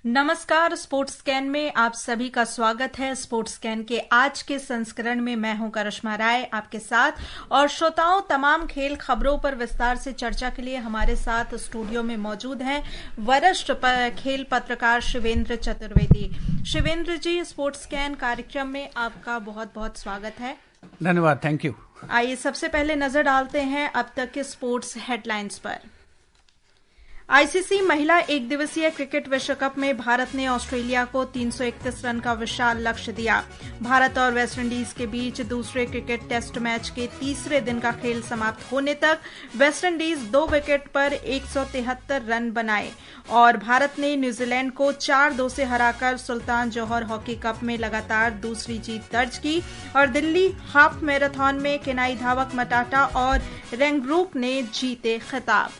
नमस्कार। Sports scan में आप सभी का स्वागत है। स्पोर्ट्स स्कैन के आज के संस्करण में मैं हूं करिश्मा राय आपके साथ, और श्रोताओं, तमाम खेल खबरों पर विस्तार से चर्चा के लिए हमारे साथ स्टूडियो में मौजूद हैं वरिष्ठ खेल पत्रकार शिवेंद्र चतुर्वेदी। शिवेंद्र जी, स्पोर्ट्स स्कैन कार्यक्रम में आपका बहुत बहुत स्वागत है। धन्यवाद, थैंक यू। आइए सबसे पहले नजर डालते हैं अब तक के स्पोर्ट्स हेडलाइंस पर। आईसीसी महिला एक दिवसीय क्रिकेट विश्व कप में भारत ने ऑस्ट्रेलिया को 331 रन का विशाल लक्ष्य दिया। भारत और वेस्टइंडीज के बीच दूसरे क्रिकेट टेस्ट मैच के तीसरे दिन का खेल समाप्त होने तक वेस्टइंडीज 2 विकेट पर 173 रन बनाए और भारत ने न्यूजीलैंड को 4-2 से हराकर सुल्तान जौहर हॉकी कप में लगातार दूसरी जीत दर्ज की। और दिल्ली हाफ मैराथन में केन्याई धावक मटाटा और रेंगरूक ने जीते खिताब।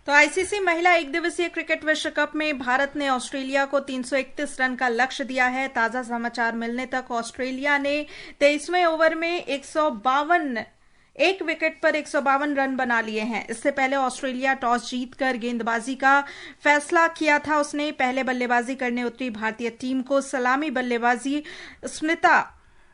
तो आईसीसी महिला एक दिवसीय क्रिकेट विश्व कप में भारत ने ऑस्ट्रेलिया को 331 रन का लक्ष्य दिया है। ताजा समाचार मिलने तक ऑस्ट्रेलिया ने 23वें ओवर में एक विकेट पर 152 रन बना लिए हैं। इससे पहले ऑस्ट्रेलिया टॉस जीतकर गेंदबाजी का फैसला किया था। उसने पहले बल्लेबाजी करने उतरी भारतीय टीम को सलामी बल्लेबाजी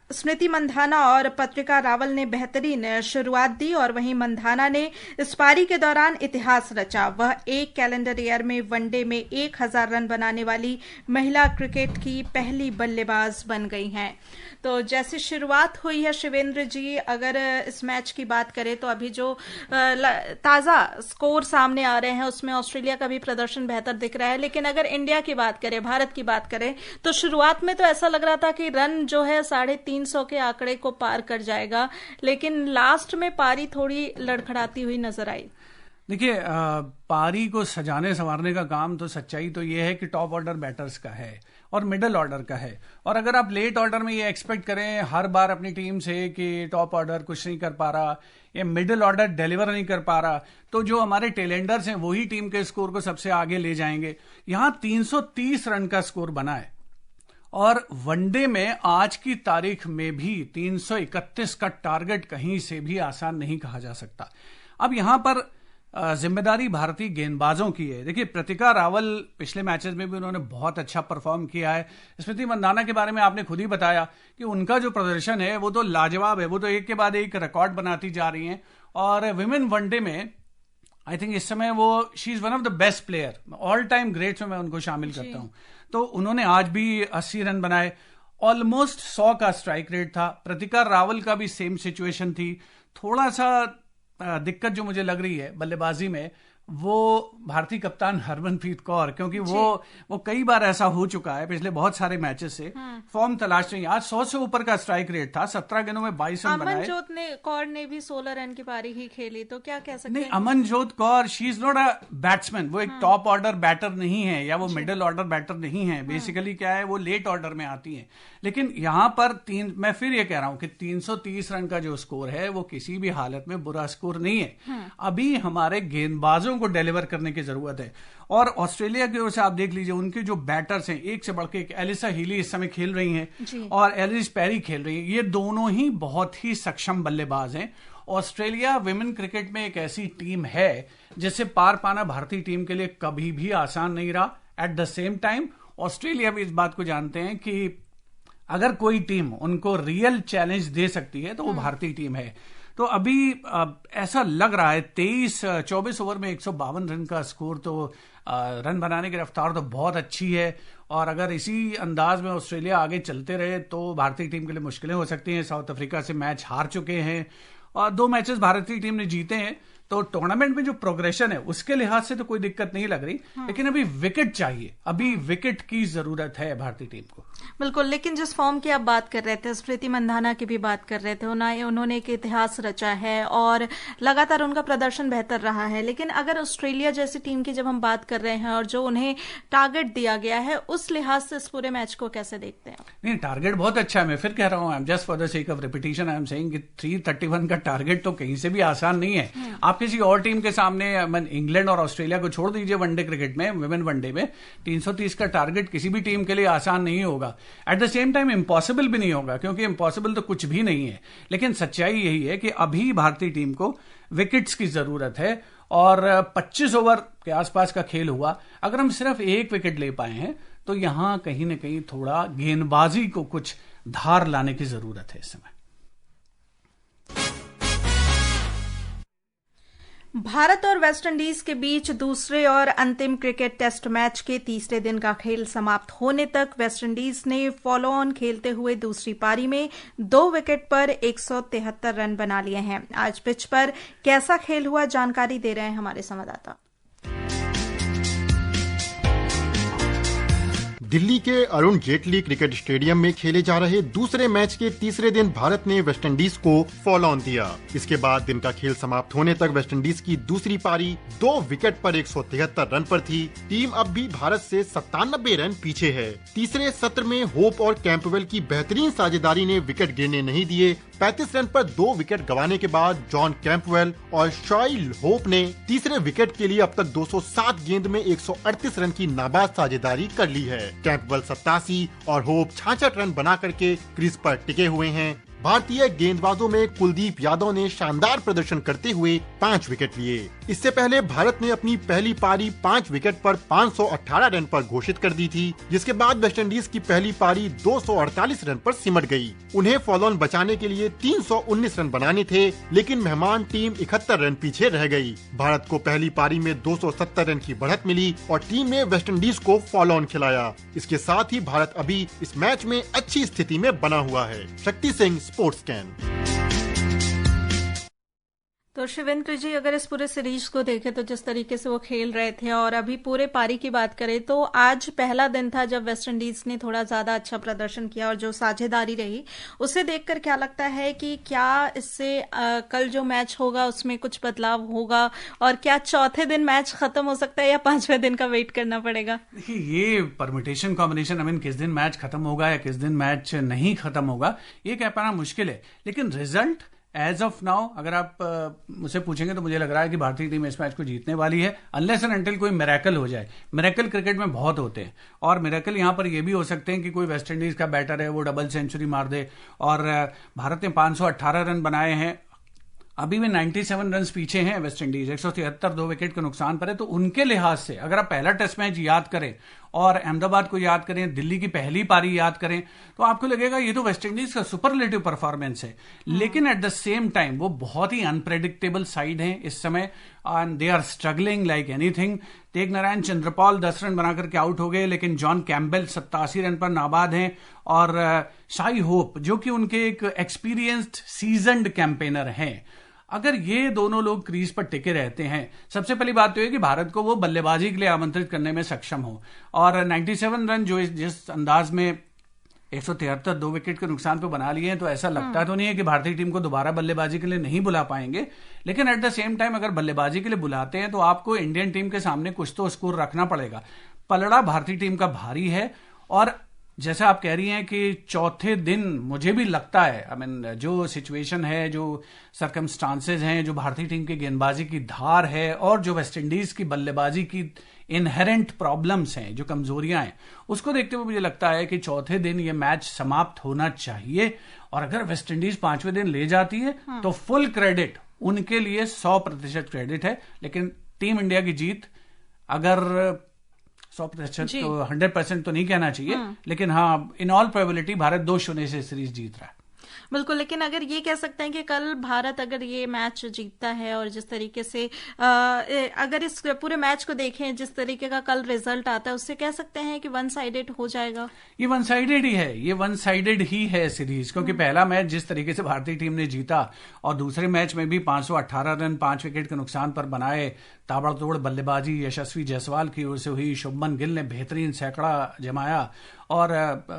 स्मृति मंधाना और पत्रिका रावल ने बेहतरीन शुरुआत दी और वहीं मंधाना ने इस पारी के दौरान इतिहास रचा। वह एक कैलेंडर ईयर में वनडे में 1000 रन बनाने वाली महिला क्रिकेट की पहली बल्लेबाज बन गई हैं। तो जैसे शुरुआत हुई है शिवेंद्र जी, अगर इस मैच की बात करें तो अभी जो ताजा स्कोर सामने आ रहे हैं उसमें ऑस्ट्रेलिया का भी प्रदर्शन बेहतर दिख रहा है। लेकिन अगर इंडिया की बात करें, भारत की बात करें, तो शुरुआत में तो ऐसा लग रहा था कि रन जो है 350 के आंकड़े को पार कर जाएगा, लेकिन लास्ट में पारी थोड़ी लड़खड़ाती हुई नजर आई। देखिए, पारी को सजाने संवारने का काम तो सच्चाई तो ये है कि टॉप ऑर्डर बैटर्स का है और मिडिल ऑर्डर का है। और अगर आप लेट ऑर्डर में ये एक्सपेक्ट करें हर बार अपनी टीम से कि टॉप ऑर्डर कुछ नहीं कर पा रहा या मिडिल ऑर्डर डिलीवर नहीं कर पा रहा, तो जो हमारे टेलेंडर्स हैं वही टीम के स्कोर को सबसे आगे ले जाएंगे। यहां 330 रन का स्कोर बना है और वनडे में आज की तारीख में भी 331 का टारगेट कहीं से भी आसान नहीं कहा जा सकता। अब यहां पर जिम्मेदारी भारतीय गेंदबाजों की है। देखिए, पत्रिका रावल पिछले मैचेस में भी उन्होंने बहुत अच्छा परफॉर्म किया है। स्मृति मंधाना के बारे में आपने खुद ही बताया कि उनका जो प्रदर्शन है वो तो लाजवाब है। वो तो एक के बाद एक रिकॉर्ड बनाती जा रही हैं और विमेन वनडे में आई थिंक इस समय वो she is one of the best player, all time greats में मैं उनको शामिल करता हूं। तो उन्होंने आज भी 80 रन बनाए, ऑलमोस्ट 100 का स्ट्राइक रेट था। पत्रिका रावल का भी सेम सिचुएशन थी। थोड़ा सा दिक्कत जो मुझे लग रही है बल्लेबाजी में वो भारतीय कप्तान हरमनप्रीत कौर, क्योंकि वो कई बार ऐसा हो चुका है पिछले बहुत सारे मैचेस से फॉर्म तलाश रही है। आज 100 से ऊपर का स्ट्राइक रेट था, 17 गेंदों में 22 रन बनाए। अमनजोत कौर ने भी 16 रन की पारी ही खेली, तो क्या कह सकते हैं? नहीं, Amanjot Kaur she is not a batsman. वो एक टॉप ऑर्डर बैटर नहीं है या वो मिडिल ऑर्डर बैटर नहीं है। बेसिकली क्या है, वो लेट ऑर्डर में आती है। लेकिन यहां पर मैं फिर ये कह रहा हूं कि 330 रन का जो स्कोर है वो किसी भी हालत में बुरा स्कोर नहीं है। अभी हमारे गेंदबाजों को डिलीवर करने की जरूरत है। और ऑस्ट्रेलिया की ओर से आप देख लीजिए, उनके जो बैटर्स हैं एक से बढ़ के एक, एलिसा हीली इस समय खेल रही हैं और एलिस पेरी खेल रही हैं। ये दोनों ही बहुत ही सक्षम बल्लेबाज हैं। ऑस्ट्रेलिया विमेन क्रिकेट में एक ऐसी टीम है जिसे पार पाना भारतीय टीम के लिए कभी भी आसान नहीं रहा। At the same time Australia भी इस बात को जानते हैं कि अगर कोई टीम उनको रियल चैलेंज दे सकती है तो वो भारतीय टीम है। तो अभी ऐसा लग रहा है 24 ओवर में 152 रन का स्कोर, तो रन बनाने की रफ्तार तो बहुत अच्छी है। और अगर इसी अंदाज में ऑस्ट्रेलिया आगे चलते रहे तो भारतीय टीम के लिए मुश्किलें हो सकती हैं। साउथ अफ्रीका से मैच हार चुके हैं और 2 मैचेस भारतीय टीम ने जीते हैं। तो टूर्नामेंट में जो प्रोग्रेशन है उसके लिहाज से तो कोई दिक्कत नहीं लग रही। लेकिन अभी विकेट चाहिए, अभी विकेट की जरूरत है भारतीय टीम को। बिल्कुल, लेकिन जिस फॉर्म की आप बात कर रहे थे, स्मृति मंधाना की भी बात कर रहे थे, उन्होंने एक इतिहास रचा है और लगातार उनका प्रदर्शन बेहतर रहा है। लेकिन अगर ऑस्ट्रेलिया जैसी टीम की जब हम बात कर रहे हैं और जो उन्हें टारगेट दिया गया है, उस लिहाज से इस पूरे मैच को कैसे देखते हैं? नहीं, टारगेट बहुत अच्छा है। मैं फिर कह रहा हूं, I am just for the sake of repetition, I am saying कि 331 का टारगेट तो कहीं से भी आसान नहीं है। आप किसी और टीम के सामने, इंग्लैंड और ऑस्ट्रेलिया को छोड़ दीजिए, वनडे क्रिकेट में, विमेन वनडे में 330 का टारगेट किसी भी टीम के लिए आसान नहीं होगा। At the same time impossible भी नहीं होगा, क्योंकि इम्पॉसिबल तो कुछ भी नहीं है। लेकिन सच्चाई यही है कि अभी भारतीय टीम को विकेट्स की जरूरत है, और 25 ओवर के आसपास का खेल हुआ, अगर हम सिर्फ एक विकेट ले पाए हैं तो यहां कहीं ना कहीं थोड़ा गेंदबाजी को कुछ धार लाने की जरूरत है इस समय। भारत और वेस्टइंडीज के बीच दूसरे और अंतिम क्रिकेट टेस्ट मैच के तीसरे दिन का खेल समाप्त होने तक वेस्टइंडीज ने फॉलो ऑन खेलते हुए दूसरी पारी में 2 विकेट पर 173 रन बना लिए हैं। आज पिच पर कैसा खेल हुआ, जानकारी दे रहे हैं हमारे संवाददाता। दिल्ली के अरुण जेटली क्रिकेट स्टेडियम में खेले जा रहे दूसरे मैच के तीसरे दिन भारत ने वेस्टइंडीज को फॉलो ऑन दिया। इसके बाद दिन का खेल समाप्त होने तक वेस्टइंडीज की दूसरी पारी 2 विकेट पर 173 रन पर थी। टीम अब भी भारत से 97 रन पीछे है। तीसरे सत्र में होप और कैंपवेल की बेहतरीन साझेदारी ने विकेट गिरने नहीं दिए। 35 रन पर 2 विकेट गंवाने के बाद जॉन कैंपवेल और शॉयल होप ने तीसरे विकेट के लिए अब तक 207 गेंद में 138 रन की नाबाद साझेदारी कर ली है। कैंपवेल 87 और होप 66 रन बना करके क्रीज पर टिके हुए हैं। भारतीय गेंदबाजों में कुलदीप यादव ने शानदार प्रदर्शन करते हुए 5 विकेट लिए। इससे पहले भारत ने अपनी पहली पारी 5 विकेट पर 518 रन पर घोषित कर दी थी, जिसके बाद वेस्टइंडीज की पहली पारी 248 रन पर सिमट गई। उन्हें फॉलो ऑन बचाने के लिए 319 रन बनाने थे, लेकिन मेहमान टीम 71 रन पीछे रह गई। भारत को पहली पारी में 270 रन की बढ़त मिली और टीम ने वेस्टइंडीज को फॉलो ऑन खिलाया। इसके साथ ही भारत अभी इस मैच में अच्छी स्थिति में बना हुआ है। Shakti Singh, sports can. तो शिवेंद्र जी, अगर इस पूरे सीरीज को देखें तो जिस तरीके से वो खेल रहे थे, और अभी पूरे पारी की बात करें तो आज पहला दिन था जब वेस्टइंडीज ने थोड़ा ज्यादा अच्छा प्रदर्शन किया, और जो साझेदारी रही उसे देखकर क्या लगता है कि क्या इससे कल जो मैच होगा उसमें कुछ बदलाव होगा, और क्या चौथे दिन मैच खत्म हो सकता है या 5वें दिन का वेट करना पड़ेगा? देखिए, ये परमिटेशन कॉम्बिनेशन, किस दिन मैच खत्म होगा या किस दिन मैच नहीं खत्म होगा, ये कह पाना मुश्किल है। लेकिन रिजल्ट एज ऑफ नाउ अगर आप मुझसे पूछेंगे तो मुझे लग रहा है कि भारतीय टीम इस मैच को जीतने वाली है, अनलेस एंड अनटिल कोई मिरेकल हो जाए। मिरेकल क्रिकेट में बहुत होते हैं, और मिरेकल यहां पर ये भी हो सकते हैं कि कोई वेस्ट इंडीज का बैटर है वो डबल सेंचुरी मार दे। और भारत ने 518 रन बनाए हैं, अभी भी 97 रन पीछे हैं वेस्ट इंडीज, 173 2 विकेट के नुकसान पर है। तो उनके लिहाज से अगर आप पहला टेस्ट मैच याद करें और अहमदाबाद को याद करें, दिल्ली की पहली पारी याद करें, तो आपको लगेगा ये तो वेस्ट इंडीज का सुपरलेटिव परफॉर्मेंस है। लेकिन एट द सेम टाइम वो बहुत ही अनप्रेडिक्टेबल साइड है इस समय, and they are struggling like anything. Tagenarine Chanderpaul 10 run बनाकर के आउट हो गए, लेकिन जॉन कैम्पबेल 87 रन पर नाबाद हैं, और शाई होप जो कि उनके एक एक्सपीरियंस्ड सीजन्ड कैंपेनर हैं। अगर ये दोनों लोग क्रीज पर टिके रहते हैं, सबसे पहली बात तो है कि भारत को वो बल्लेबाजी के लिए आमंत्रित करने में सक्षम हो। और 97 रन जो जिस अंदाज में 173 2 विकेट के नुकसान पे बना लिए हैं, तो ऐसा लगता तो नहीं है कि भारतीय टीम को दोबारा बल्लेबाजी के लिए नहीं बुला पाएंगे। लेकिन एट द सेम टाइम अगर बल्लेबाजी के लिए बुलाते हैं तो आपको इंडियन टीम के सामने कुछ तो स्कोर रखना पड़ेगा। पलड़ा भारतीय टीम का भारी है, और जैसा आप कह रही हैं कि चौथे दिन मुझे भी लगता है, जो सिचुएशन है, जो सर्कमस्टांसेस हैं, जो भारतीय टीम की गेंदबाजी की धार है, और जो वेस्टइंडीज की बल्लेबाजी की इनहेरेंट प्रॉब्लम्स हैं, जो कमजोरियां हैं, उसको देखते हुए मुझे लगता है कि चौथे दिन ये मैच समाप्त होना चाहिए। और अगर वेस्टइंडीज 5वें दिन ले जाती है तो फुल क्रेडिट उनके लिए 100% क्रेडिट है। लेकिन टीम इंडिया की जीत अगर 100% तो 100% तो नहीं कहना चाहिए, लेकिन हाँ, इन ऑल प्रोबेबिलिटी भारत 2-0 से सीरीज जीत रहा है। बिल्कुल, लेकिन अगर ये कह सकते हैं कि कल भारत अगर ये मैच जीतता है, और जिस तरीके से अगर इस पूरे मैच को देखें, जिस तरीके का कल रिजल्ट आता है, उससे कह सकते हैं कि वन साइडेड हो जाएगा। ये वन साइडेड ही है, ये वन साइडेड ही है सीरीज, क्योंकि पहला मैच जिस तरीके से भारतीय टीम ने जीता, और दूसरे मैच में भी 518 रन 5 विकेट के नुकसान पर बनाए, ताबड़तोड़ बल्लेबाजी यशस्वी जायसवाल की ओर से हुई, शुभमन गिल ने बेहतरीन सैकड़ा जमाया, और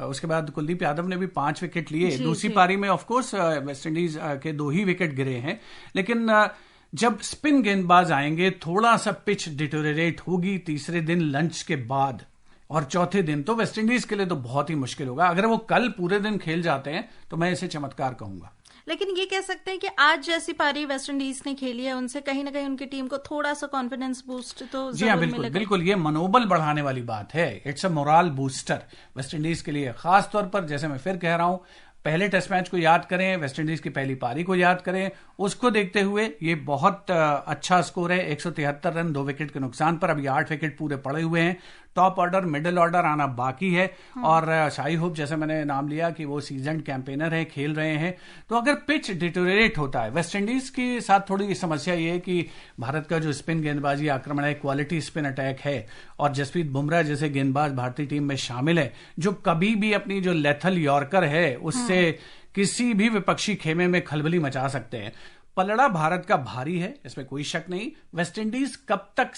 उसके बाद कुलदीप यादव ने भी 5 विकेट लिए। दूसरी पारी में ऑफकोर्स वेस्टइंडीज के 2 ही विकेट गिरे हैं, लेकिन जब स्पिन गेंदबाज आएंगे, थोड़ा सा पिच डिटोरेट होगी तीसरे दिन लंच के बाद, और चौथे दिन तो वेस्टइंडीज के लिए तो बहुत ही मुश्किल होगा। अगर वो कल पूरे दिन खेल जाते हैं तो मैं इसे चमत्कार कहूंगा। लेकिन ये कह सकते हैं कि आज जैसी पारी वेस्टइंडीज ने खेली है उनसे कहीं ना कहीं उनकी टीम को थोड़ा सा कॉन्फिडेंस बूस्ट तो जी हाँ, बिल्कुल बिल्कुल, ये मनोबल बढ़ाने वाली बात है। It's a moral booster West Indies के लिए, खास तौर पर जैसे मैं फिर कह रहा हूं, पहले टेस्ट मैच को याद करें, वेस्टइंडीज की पहली पारी को याद करें, उसको देखते हुए ये बहुत अच्छा स्कोर है। 173 रन 2 विकेट के नुकसान पर। अभी 8 विकेट पूरे पड़े हुए हैं। टॉप ऑर्डर मिडिल ऑर्डर आना बाकी है। और शाही होप, जैसे मैंने नाम लिया कि वो सीजन्ड कैंपेनर है, खेल रहे हैं। तो अगर पिच डिटोरेट होता है, वेस्टइंडीज के साथ थोड़ी समस्या ये है कि भारत का जो स्पिन गेंदबाजी आक्रमण है, क्वालिटी स्पिन अटैक है, और जसप्रीत बुमराह जैसे गेंदबाज भारतीय टीम में शामिल है, जो कभी भी अपनी जो लेथल यॉर्कर है उससे किसी भी विपक्षी खेमे में खलबली मचा सकते हैं। पलड़ा भारत का भारी है, इसमें कोई शक नहीं। वेस्टइंडीज कब तक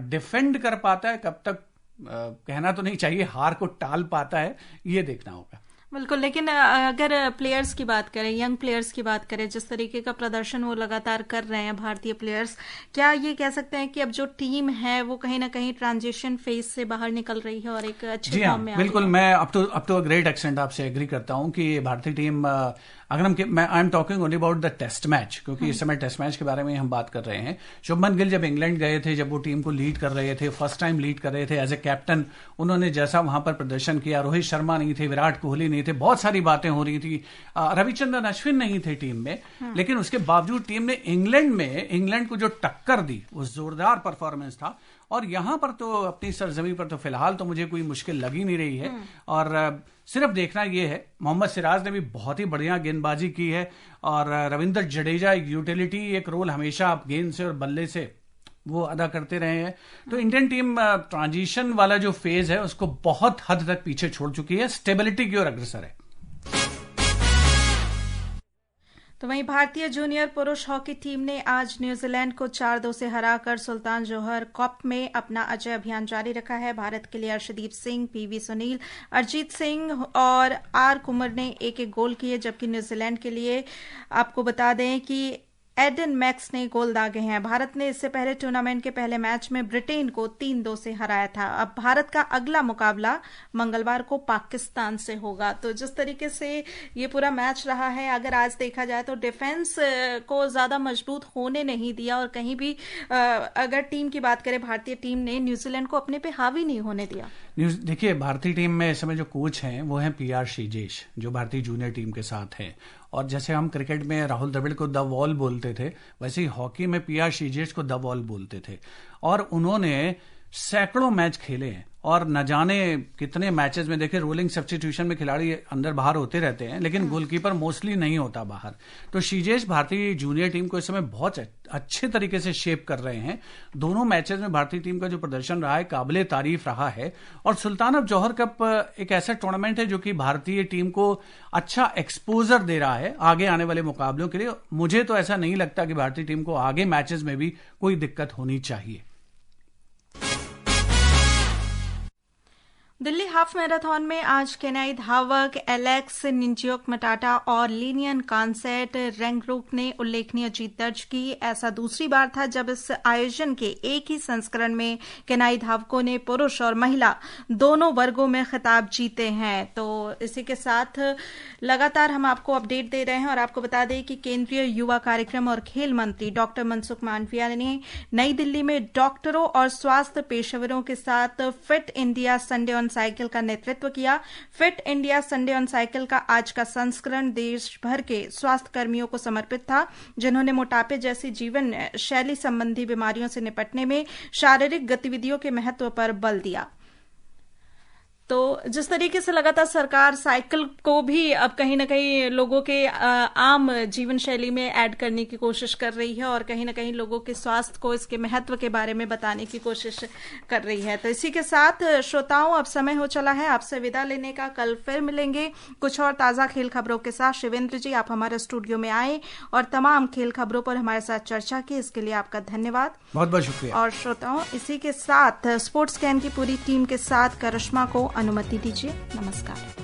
डिफेंड कर पाता है, कब तक कहना तो नहीं चाहिए हार को टाल पाता है, ये देखना होगा। बिल्कुल, लेकिन अगर प्लेयर्स की बात करें, यंग प्लेयर्स की बात करें, जिस तरीके का प्रदर्शन वो लगातार कर रहे हैं भारतीय प्लेयर्स, क्या ये कह सकते हैं कि अब जो टीम है वो कहीं ना कहीं ट्रांजिशन फेज से बाहर निकल रही है और एक अच्छे फॉर्म में आ रही है? बिल्कुल, मैं up to a great extent आपसे एग्री करता हूं कि भारतीय टीम, अगर I am talking only about the test match, क्योंकि इस समय टेस्ट मैच के बारे में हम बात कर रहे हैं। शुभमन गिल जब इंग्लैंड गए थे, जब वो टीम को लीड कर रहे थे, फर्स्ट टाइम लीड कर रहे थे एज ए कैप्टन, उन्होंने जैसा वहां पर प्रदर्शन किया, रोहित शर्मा नहीं थे, विराट कोहली नहीं थे, बहुत सारी बातें हो रही थी, रविचंद्रन अश्विन नहीं थे टीम में, लेकिन उसके बावजूद टीम ने इंग्लैंड को जो टक्कर दी, वो जोरदार परफॉर्मेंस था। और यहां पर तो अपनी सरजमी पर तो फिलहाल तो मुझे कोई मुश्किल लगी नहीं रही है। और सिर्फ देखना यह है, मोहम्मद सिराज ने भी बहुत ही बढ़िया गेंदबाजी की है, और रविंद्र जडेजा यूटिलिटी एक रोल हमेशा आप गेंद से और बल्ले से वो अदा करते रहे हैं। तो इंडियन टीम ट्रांजिशन वाला जो फेज है उसको बहुत हद तक पीछे छोड़ चुकी है, स्टेबिलिटी की ओर अग्रसर है। तो वहीं भारतीय जूनियर पुरुष हॉकी टीम ने आज न्यूजीलैंड को 4-2 से हराकर सुल्तान जोहर कप में अपना अजय अभियान जारी रखा है। भारत के लिए अर्शदीप सिंह, पीवी सुनील, अरिजीत सिंह और आर कुमार ने एक गोल किए, जबकि न्यूजीलैंड के लिए आपको बता दें कि एडन मैक्स ने गोल दागे हैं। भारत ने इससे पहले टूर्नामेंट के पहले मैच में ब्रिटेन को 3-2 से हराया था। अब भारत का अगला मुकाबला मंगलवार को पाकिस्तान से होगा। तो जिस तरीके से ये पूरा मैच रहा है, अगर आज देखा जाए तो डिफेंस को ज्यादा मजबूत होने नहीं दिया, और कहीं भी अगर टीम की बात करें, भारतीय टीम ने न्यूजीलैंड को अपने पे हावी नहीं होने दिया। देखिए, भारतीय टीम में इस समय जो कोच हैं वो हैं PR श्रीजेश, जो भारतीय जूनियर टीम के साथ हैं। और जैसे हम क्रिकेट में राहुल द्रविड़ को द वॉल बोलते थे, वैसे ही हॉकी में PR श्रीजेश को द वॉल बोलते थे। और उन्होंने सैकड़ों मैच खेले हैं, और न जाने कितने मैचेस में, देखिए रोलिंग सब्स्टिट्यूशन में खिलाड़ी अंदर बाहर होते रहते हैं, लेकिन गोलकीपर मोस्टली नहीं होता बाहर। तो श्रीजेश भारतीय जूनियर टीम को इस समय बहुत अच्छे तरीके से शेप कर रहे हैं। दोनों मैचेस में भारतीय टीम का जो प्रदर्शन रहा है काबिले तारीफ रहा है। और सुल्तान ऑफ जौहर कप एक ऐसा टूर्नामेंट है जो कि भारतीय टीम को अच्छा एक्सपोजर दे रहा है आगे आने वाले मुकाबलों के लिए। मुझे तो ऐसा नहीं लगता कि भारतीय टीम को आगे मैचेस में भी कोई दिक्कत होनी चाहिए। दिल्ली हाफ मैराथन में आज केन्याई धावक एलेक्स निंजियोक मटाटा और लिनियन कांसेट रेंगरुक ने उल्लेखनीय जीत दर्ज की। ऐसा दूसरी बार था जब इस आयोजन के एक ही संस्करण में केन्याई धावकों ने पुरुष और महिला दोनों वर्गों में खिताब जीते हैं। तो इसी के साथ लगातार हम आपको अपडेट दे रहे हैं, और आपको बता दें कि केंद्रीय युवा कार्यक्रम और खेल मंत्री डॉक्टर मनसुख मांडविया ने नई दिल्ली में डॉक्टरों और स्वास्थ्य पेशेवरों के साथ fit India Sunday on cycle का नेतृत्व किया। Fit India Sunday on cycle का आज का संस्करण देश भर के स्वास्थ्य कर्मियों को समर्पित था, जिन्होंने मोटापे जैसी जीवन शैली संबंधी बीमारियों से निपटने में शारीरिक गतिविधियों के महत्व पर बल दिया। तो जिस तरीके से लगातार सरकार साइकिल को भी अब कहीं ना कहीं लोगों के आम जीवन शैली में ऐड करने की कोशिश कर रही है, और कहीं ना कहीं लोगों के स्वास्थ्य को, इसके महत्व के बारे में बताने की कोशिश कर रही है। तो इसी के साथ श्रोताओं, अब समय हो चला है आपसे विदा लेने का। कल फिर मिलेंगे कुछ और ताजा खेल खबरों के साथ। शिवेंद्र जी, आप हमारे स्टूडियो में आए और तमाम खेल खबरों पर हमारे साथ चर्चा की, इसके लिए आपका धन्यवाद। बहुत बहुत शुक्रिया। और श्रोताओं, इसी के साथ स्पोर्ट्स कैन की पूरी टीम के साथ करिश्मा को अनुमति दीजिए। नमस्कार।